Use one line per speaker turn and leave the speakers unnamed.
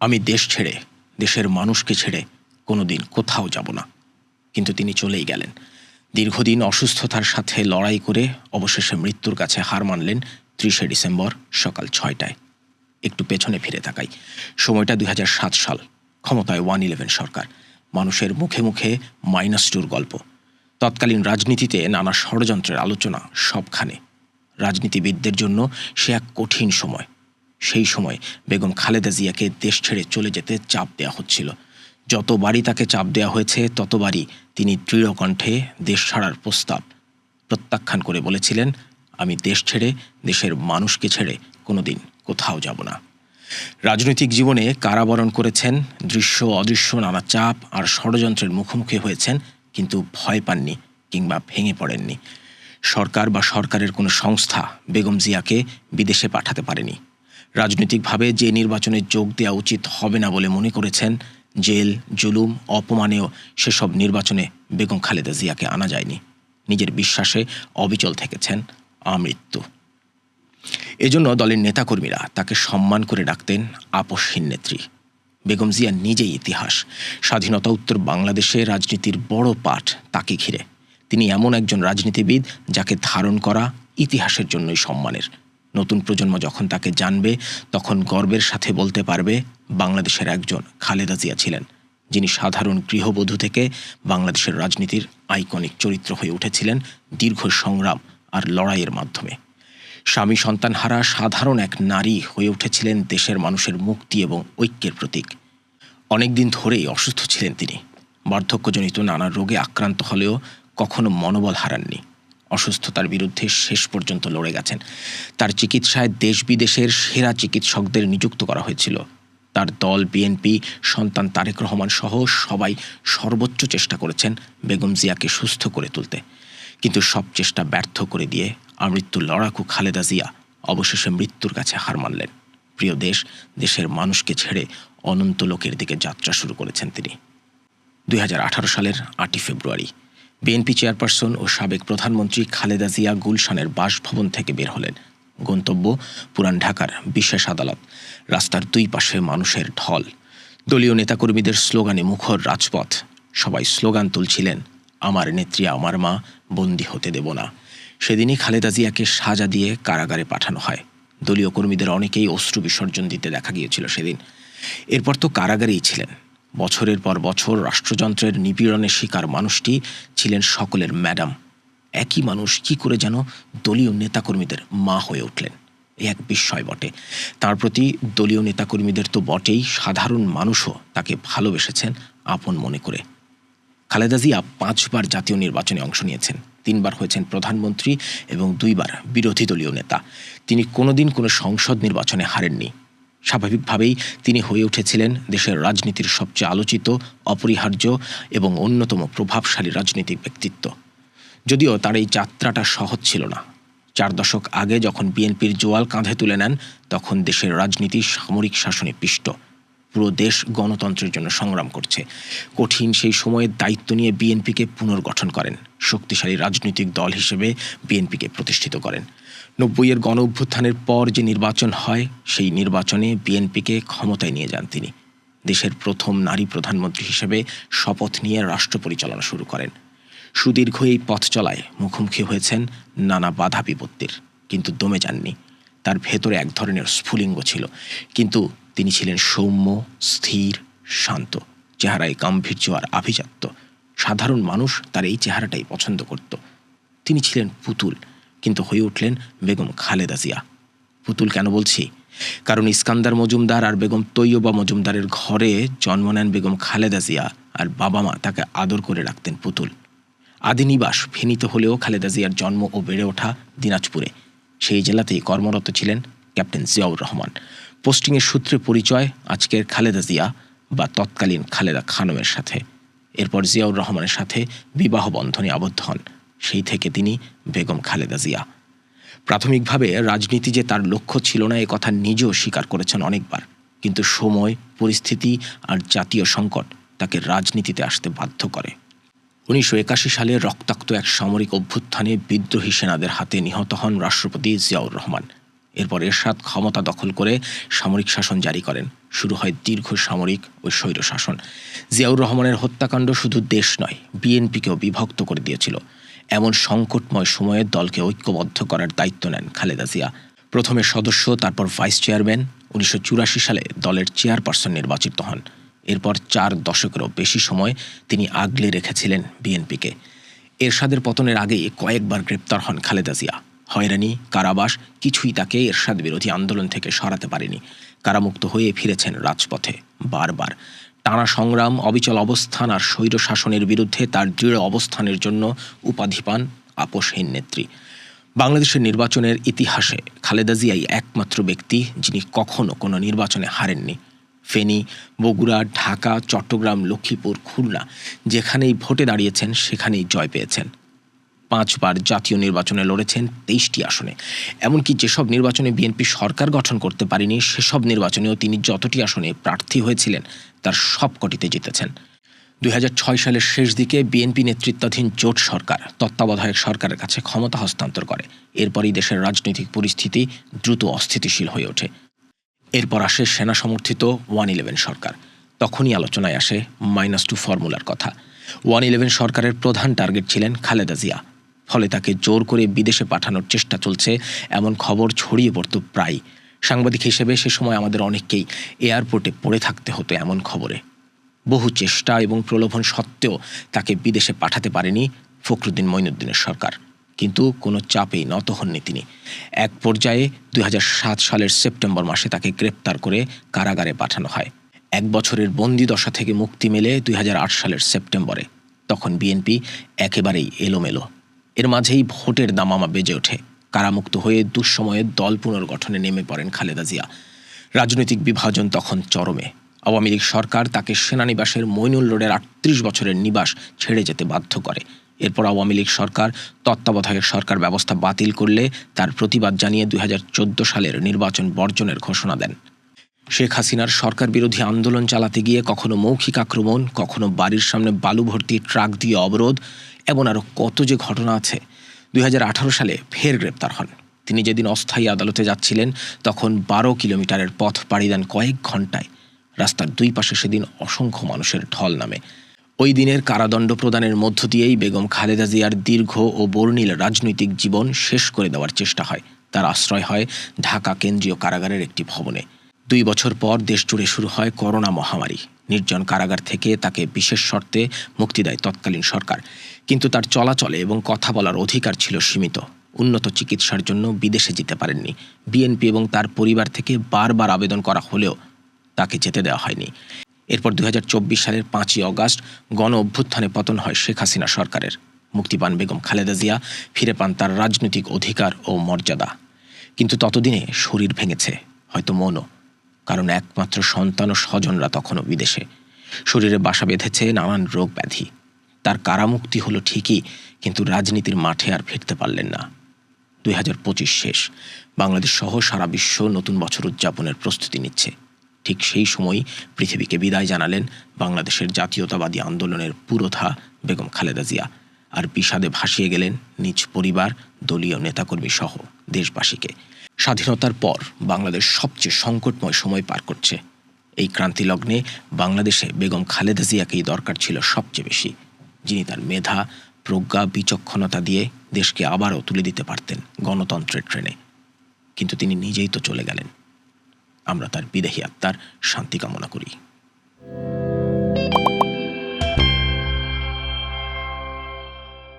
আমি দেশ ছেড়ে, দেশের মানুষকে ছেড়ে কোনোদিন কোথাও যাব না। কিন্তু তিনি চলেই গেলেন। দীর্ঘদিন অসুস্থতার সাথে লড়াই করে অবশেষে মৃত্যুর কাছে হার মানলেন ৩০শে ডিসেম্বর সকাল ৬টায়। একটু পেছনে ফিরে তাকাই। সময়টা ২০০৭ সাল। ক্ষমতায় 111 সরকার। মানুষের মুখে মুখে -2 গল্প। তৎকালীন রাজনীতিতে নানা ষড়যন্ত্রের আলোচনা সবখানে। রাজনীতিবিদদের জন্য সে এক কঠিন সময়। সেই সময় বেগম খালেদা জিয়াকে দেশ ছেড়ে চলে যেতে চাপ দেওয়া হচ্ছিল। যতবারই তাকে চাপ দেওয়া হয়েছে ততবারই তিনি দৃঢ় কণ্ঠে দেশ ছাড়ার প্রস্তাব প্রত্যাখ্যান করে বলেছিলেন, আমি দেশ ছেড়ে, দেশের মানুষকে ছেড়ে কোনোদিন কোথাও যাব না। রাজনৈতিক জীবনে কারাবরণ করেছেন, দৃশ্য অদৃশ্য নানা চাপ আর ষড়যন্ত্রের মুখোমুখি হয়েছেন, কিন্তু ভয় পাননি কিংবা ভেঙে পড়েননি। সরকার বা সরকারের কোনো সংস্থা বেগম জিয়াকে বিদেশে পাঠাতে পারেনি। রাজনৈতিকভাবে যে নির্বাচনে যোগ দেওয়া উচিত হবে না বলে মনে করেছেন, জেল, জুলুম, অপমানেও সেসব নির্বাচনে বেগম খালেদা জিয়াকে আনা যায়নি। নিজের বিশ্বাসে অবিচল থেকেছেন আমৃত্যু। এজন্য দলের নেতাকর্মীরা তাকে সম্মান করে ডাকতেন আপসহীন নেত্রী। বেগম জিয়া নিজেই ইতিহাস। স্বাধীনতা উত্তর বাংলাদেশে রাজনীতির বড় পাঠ তাকে ঘিরে। তিনি এমন একজন রাজনীতিবিদ যাকে ধারণ করা ইতিহাসের জন্যই সম্মানের। নতুন প্রজন্ম যখন তাকে জানবে তখন গর্বের সাথে বলতে পারবে, বাংলাদেশের একজন খালেদা জিয়া ছিলেন, যিনি সাধারণ গৃহবধূ থেকে বাংলাদেশের রাজনীতির আইকনিক চরিত্র হয়ে উঠেছিলেন দীর্ঘ সংগ্রাম আর লড়াইয়ের মাধ্যমে। স্বামী সন্তানহারা সাধারণ এক নারী হয়ে উঠেছিলেন দেশের মানুষের মুক্তি এবং ঐক্যের প্রতীক। অনেকদিন ধরেই অসুস্থ ছিলেন তিনি। বার্ধক্যজনিত নানা রোগে আক্রান্ত হলেও কখনো মনোবল হারাননি। অসুস্থতার বিরুদ্ধে শেষ পর্যন্ত লড়ে গেছেন। তার চিকিৎসায় দেশ বিদেশের সেরা চিকিৎসকদের নিযুক্ত করা হয়েছিল। তার দল বিএনপি, সন্তান তারেক রহমান সহ সবাই সর্বোচ্চ চেষ্টা করেছেন বেগম জিয়াকে সুস্থ করে তুলতে। কিন্তু সব চেষ্টা ব্যর্থ করে দিয়ে আমৃত্যু লড়াকু খালেদা জিয়া অবশেষে মৃত্যুর কাছে হার মানলেন। প্রিয় দেশ, দেশের মানুষকে ছেড়ে অনন্ত লোকের দিকে যাত্রা শুরু করেছেন তিনি। ২০১৮ সালের ৮ই ফেব্রুয়ারি বিএনপি চেয়ারপারসন ও সাবেক প্রধানমন্ত্রী খালেদা জিয়া গুলশানের বাসভবন থেকে বের হলেন। গন্তব্য পুরান ঢাকার বিশেষ আদালত। রাস্তার দুই পাশে মানুষের ঢল। দলীয় নেতাকর্মীদের স্লোগানে মুখর রাজপথ। সবাই স্লোগান তুলছিলেন, আমার নেত্রী আমার মা, বন্দী হতে দেব না। সেদিনই খালেদা জিয়াকে সাজা দিয়ে কারাগারে পাঠানো হয়। দলীয় কর্মীদের অনেকেই অশ্রু বিসর্জন দিতে দেখা গিয়েছিল সেদিন। এরপর তো কারাগারেই ছিলেন। বছরের পর বছর রাষ্ট্রযন্ত্রের নিপীড়নের শিকার মানুষটি ছিলেন সকলের ম্যাডাম। একই মানুষ কি করে যেন দলীয় নেতাকর্মীদের মা হয়ে উঠলেন, এ এক বিস্ময় বটে। তার প্রতি দলীয় নেতাকর্মীদের তো বটেই, সাধারণ মানুষও তাকে ভালোবেসেছেন আপন মনে করে। খালেদা জিয়া 5 বার জাতীয় নির্বাচনে অংশ নিয়েছেন। 3 বার হয়েছেন প্রধানমন্ত্রী এবং 2 বার বিরোধী দলীয় নেতা। তিনি কোনোদিন কোনো সংসদ নির্বাচনে হারেননি। স্বাভাবিকভাবেই তিনি হয়ে উঠেছিলেন দেশের রাজনীতির সবচেয়ে আলোচিত, অপরিহার্য এবং অন্যতম প্রভাবশালী রাজনৈতিক ব্যক্তিত্ব। যদিও তার এই যাত্রাটা সহজ ছিল না। 4 দশক আগে যখন বিএনপির জোয়াল কাঁধে তুলে নেন, তখন দেশের রাজনীতি সামরিক শাসনে পিষ্ট। পুরো দেশ গণতন্ত্রের জন্য সংগ্রাম করছে। কঠিন সেই সময়ে দায়িত্ব নিয়ে বিএনপিকে পুনর্গঠন করেন। শক্তিশালী রাজনৈতিক দল হিসেবে বিএনপিকে প্রতিষ্ঠিত করেন। 90-এর গণ অভ্যুত্থানের পর যে নির্বাচন হয়, সেই নির্বাচনে বিএনপিকে ক্ষমতায় নিয়ে যান তিনি। দেশের প্রথম নারী প্রধানমন্ত্রী হিসেবে শপথ নিয়ে রাষ্ট্র পরিচালনা শুরু করেন। সুদীর্ঘ এই পথ চলায় মুখোমুখি হয়েছেন নানা বাধা বিপত্তির, কিন্তু দমে যাননি। তার ভেতরে এক ধরনের স্ফুলিঙ্গ ছিল, কিন্তু তিনি ছিলেন সৌম্য, স্থির, শান্ত, চেহারায় গাম্ভীর্য আর আভিজাত্য। সাধারণ মানুষ তার এই চেহারাটাই পছন্দ করত। তিনি ছিলেন পুতুল, কিন্তু হয়ে উঠলেন বেগম খালেদা জিয়া। পুতুল কেন বলছি? কারণ ইস্কান্দার মজুমদার আর বেগম তৈয়বা মজুমদারের ঘরে জন্ম নেন বেগম খালেদা জিয়া, আর বাবা মা তাকে আদর করে রাখতেন পুতুল। আদি নিবাস ফেনীতে হলেও খালেদা জিয়ার জন্ম ও বেড়ে ওঠা দিনাজপুরে। সেই জেলাতেই কর্মরত ছিলেন ক্যাপ্টেন জিয়াউর রহমান। পোস্টিংয়ের সূত্রে পরিচয় আজকের খালেদা জিয়া বা তৎকালীন খালেদা খানমের সাথে। এরপর জিয়াউর রহমানের সাথে বিবাহ বন্ধনে আবদ্ধ হন। সেই থেকে তিনি বেগম খালেদা জিয়া। প্রাথমিকভাবে রাজনীতি যে তার লক্ষ্য ছিল না, এ কথা নিজেও স্বীকার করেছেন অনেকবার। কিন্তু সময়, পরিস্থিতি আর জাতীয় সংকট তাকে রাজনীতিতে আসতে বাধ্য করে। 1981 সালে রক্তাক্ত এক সামরিক অভ্যুত্থানে বিদ্রোহী সেনাদের হাতে নিহত হন রাষ্ট্রপতি জিয়াউর রহমান। এরপর এরশাদ ক্ষমতা দখল করে সামরিক শাসন জারি করেন। শুরু হয় দীর্ঘ সামরিক ও স্বৈর শাসন। জিয়াউর রহমানের হত্যাকাণ্ড শুধু দেশ নয়, বিএনপিকেও বিভক্ত করে দিয়েছিল। এমন সংকটময় সময়ে দলকে ঐক্যবদ্ধ করার দায়িত্ব নেন খালেদা জিয়া। প্রথমে সদস্য, তারপর ভাইস চেয়ারম্যান। 1984 সালে দলের চেয়ারপারসন নির্বাচিত হন। এরপর 4 দশকেরও বেশি সময় তিনি আগলে রেখেছিলেন বিএনপিকে। এরশাদের পতনের আগেই কয়েকবার গ্রেপ্তার হন খালেদা জিয়া। হয়রানি, কারাবাস কিছুই তাকে এরশাদ বিরোধী আন্দোলন থেকে সরাতে পারেনি। কারামুক্ত হয়ে ফিরেছেন রাজপথে বারবার। টানা সংগ্রাম, অবিচল অবস্থান আর স্বৈর শাসনের বিরুদ্ধে তার দৃঢ় অবস্থানের জন্য উপাধি পান আপোষহীন নেত্রী। বাংলাদেশের নির্বাচনের ইতিহাসে খালেদা জিয়াই একমাত্র ব্যক্তি যিনি কখনো কোনো নির্বাচনে হারেননি। ফেনী, বগুড়া, ঢাকা, চট্টগ্রাম, লক্ষ্মীপুর, খুলনা যেখানেই ভোটে দাঁড়িয়েছেন সেখানেই জয় পেয়েছেন। 5 বার জাতীয় নির্বাচনে লড়েছেন 23টি আসনে। এমনকি যেসব নির্বাচনে বিএনপি সরকার গঠন করতে পারেনি সেসব নির্বাচনেও তিনি যতটি আসনে প্রার্থী হয়েছিলেন তার সবকটিতে জিতেছেন। 2006 সালের শেষ দিকে বিএনপি নেতৃত্বাধীন জোট সরকার তত্ত্বাবধায়ক সরকারের কাছে ক্ষমতা হস্তান্তর করে। এরপরই দেশের রাজনৈতিক পরিস্থিতি দ্রুত অস্থিতিশীল হয়ে ওঠে। এরপর আসে সেনা সমর্থিত 111 সরকার। তখনই আলোচনায় আসে -2 ফর্মুলার কথা। 111 সরকারের প্রধান টার্গেট ছিলেন খালেদা জিয়া। ফলে তাকে জোর করে বিদেশে পাঠানোর চেষ্টা চলছে এমন খবর ছড়িয়ে পড়ত প্রায়। সাংবাদিক হিসেবে সে সময় আমাদের অনেককেই এয়ারপোর্টে পড়ে থাকতে হতো এমন খবরে। বহু চেষ্টা এবং প্রলোভন সত্ত্বেও তাকে বিদেশে পাঠাতে পারেনি ফখরুদ্দিন মঈনুদ্দিনের সরকার। কিন্তু কোনো চাপেই নত হননি তিনি। এক পর্যায়ে 2007 সালের সেপ্টেম্বর মাসে তাকে গ্রেপ্তার করে কারাগারে পাঠানো হয়। 1 বছরের বন্দি দশা থেকে মুক্তি মেলে 2008 সালের সেপ্টেম্বরে। তখন বিএনপি একেবারেই এলোমেলো। এর মাঝেই ভোটের দামামা বেজে ওঠে। কারামুক্ত হয়ে দুঃসময়ে দল পুনর্গঠনে নেমে পড়েন খালেদা জিয়া। রাজনৈতিক বিভাজন তখন চরমে। আওয়ামী লীগ সরকার তাকে সেনানিবাসের মইনুল রোডের 38 বছরের নিবাস ছেড়ে যেতে বাধ্য করে। এরপর আওয়ামী লীগ সরকার তত্ত্বাবধায়ক সরকার ব্যবস্থা বাতিল করলে তার প্রতিবাদ জানিয়ে 2014 সালের নির্বাচন বর্জনের ঘোষণা দেন। শেখ হাসিনার সরকার বিরোধী আন্দোলন চালাতে গিয়ে কখনো মৌখিক আক্রমণ, কখনো বাড়ির সামনে বালু ভর্তি ট্রাক দিয়ে অবরোধ, এমন আরও কত যে ঘটনা আছে। 2018 সালে ফের গ্রেপ্তার হন। তিনি যেদিন অস্থায়ী আদালতে যাচ্ছিলেন তখন 12 কিলোমিটারের পথ পাড়ি দেন কয়েক ঘন্টায়। রাস্তার দুই পাশে সেদিন অসংখ্য মানুষের ঢল নামে। ওই দিনের কারাদণ্ড প্রদানের মধ্য দিয়েই বেগম খালেদা জিয়ার দীর্ঘ ও বর্ণিল রাজনৈতিক জীবন শেষ করে দেওয়ার চেষ্টা হয়। তার আশ্রয় হয় ঢাকা কেন্দ্রীয় কারাগারের একটি ভবনে। 2 বছর পর দেশ জুড়ে শুরু হয় করোনা মহামারী। নির্জন কারাগার থেকে তাকে বিশেষ শর্তে মুক্তি দেয় তৎকালীন সরকার। কিন্তু তার চলাচলে এবং কথা বলার অধিকার ছিল সীমিত। উন্নত চিকিৎসার জন্য বিদেশে যেতে পারেননি। বিএনপি এবং তার পরিবার থেকে বারবার আবেদন করা হলেও তাকে যেতে দেওয়া হয়নি। এরপর 2024 সালের 5ই অগাস্ট গণ অভ্যুত্থানে পতন হয় শেখ হাসিনা সরকারের। মুক্তি পান বেগম খালেদা জিয়া, ফিরে পান তার রাজনৈতিক অধিকার ও মর্যাদা। কিন্তু ততদিনে শরীর ভেঙেছে, হয়তো মনও। কারণ একমাত্র সন্তান ও স্বজনরা তখনও বিদেশে। শরীরে বাসা বেঁধেছে নানান রোগ ব্যাধি। তার কারামুক্তি হলো ঠিকই, কিন্তু রাজনীতির মাঠে আর ফিরতে পারলেন না। 2025 শেষ। বাংলাদেশ সহ সারা বিশ্ব নতুন বছর উদযাপনের প্রস্তুতি নিচ্ছে। ঠিক সেই সময়ই পৃথিবীকে বিদায় জানালেন বাংলাদেশের জাতীয়তাবাদী আন্দোলনের পুরোধা বেগম খালেদা জিয়া। আর বিষাদে ভাসিয়ে গেলেন নিজ পরিবার, দলীয় নেতাকর্মী সহ দেশবাসীকে। স্বাধীনতার পর বাংলাদেশ সবচেয়ে সংকটময় সময় পার করছে। এই ক্রান্তি লগ্নে বাংলাদেশে বেগম খালেদা জিয়াকেই দরকার ছিল সবচেয়ে বেশি, যিনি তার মেধা, প্রজ্ঞা, বিচক্ষণতা দিয়ে দেশকে আবারও তুলে দিতে পারতেন গণতন্ত্রের ট্রেনে। কিন্তু তিনি নিজেই তো চলে গেলেন। আমরা তার বিদেহী আত্মার শান্তি কামনা করি।